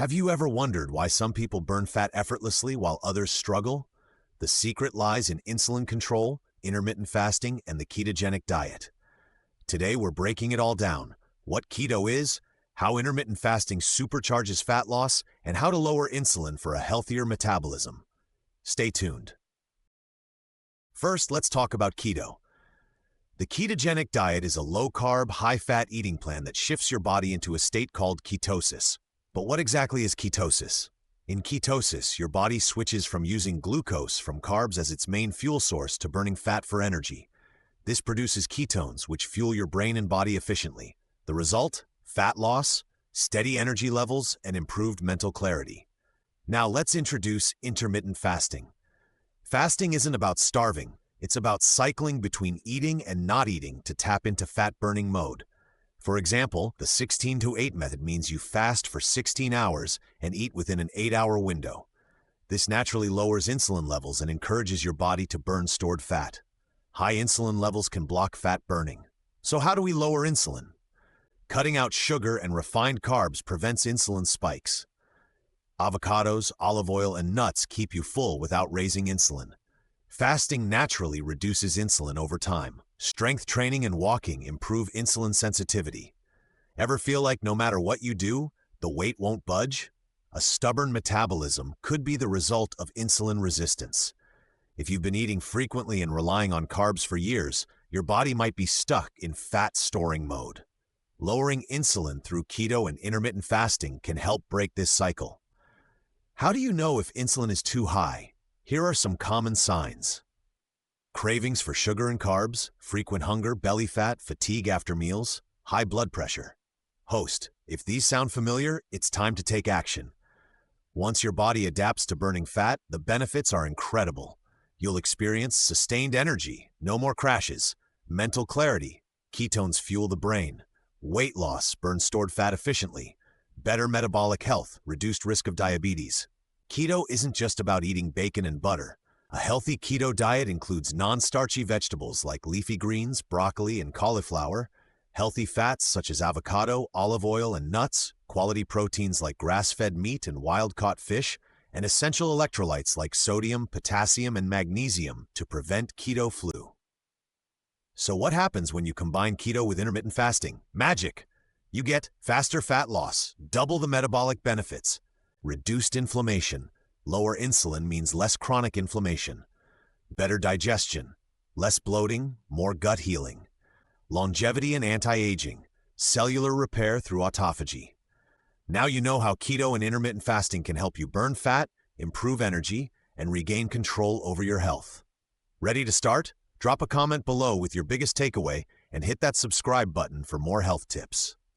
Have you ever wondered why some people burn fat effortlessly while others struggle? The secret lies in insulin control, intermittent fasting, and the ketogenic diet. Today, we're breaking it all down: what keto is, how intermittent fasting supercharges fat loss, and how to lower insulin for a healthier metabolism. Stay tuned. First, let's talk about keto. The ketogenic diet is a low-carb, high-fat eating plan that shifts your body into a state called ketosis. But what exactly is ketosis? In ketosis, your body switches from using glucose from carbs as its main fuel source to burning fat for energy. This produces ketones, which fuel your brain and body efficiently. The result? Fat loss, steady energy levels, and improved mental clarity. Now let's introduce intermittent fasting. Fasting isn't about starving. It's about cycling between eating and not eating to tap into fat-burning mode. For example, the 16-to-8 method means you fast for 16 hours and eat within an 8-hour window. This naturally lowers insulin levels and encourages your body to burn stored fat. High insulin levels can block fat burning. So how do we lower insulin? Cutting out sugar and refined carbs prevents insulin spikes. Avocados, olive oil, and nuts keep you full without raising insulin. Fasting naturally reduces insulin over time. Strength training and walking improve insulin sensitivity. Ever feel like no matter what you do, the weight won't budge? A stubborn metabolism could be the result of insulin resistance. If you've been eating frequently and relying on carbs for years, your body might be stuck in fat-storing mode. Lowering insulin through keto and intermittent fasting can help break this cycle. How do you know if insulin is too high? Here are some common signs. Cravings for sugar and carbs, frequent hunger, belly fat, fatigue after meals, high blood pressure. Host, if these sound familiar, it's time to take action. Once your body adapts to burning fat, the benefits are incredible. You'll experience sustained energy, no more crashes, mental clarity, ketones fuel the brain, weight loss, burn stored fat efficiently, better metabolic health, reduced risk of diabetes. Keto isn't just about eating bacon and butter. A healthy keto diet includes non-starchy vegetables like leafy greens, broccoli, and cauliflower, healthy fats such as avocado, olive oil, and nuts, quality proteins like grass-fed meat and wild-caught fish, and essential electrolytes like sodium, potassium, and magnesium to prevent keto flu. So what happens when you combine keto with intermittent fasting? Magic! You get faster fat loss, double the metabolic benefits, reduced inflammation. Lower insulin means less chronic inflammation, better digestion, less bloating, more gut healing, longevity and anti-aging, cellular repair through autophagy. Now you know how keto and intermittent fasting can help you burn fat, improve energy, and regain control over your health. Ready to start? Drop a comment below with your biggest takeaway and hit that subscribe button for more health tips.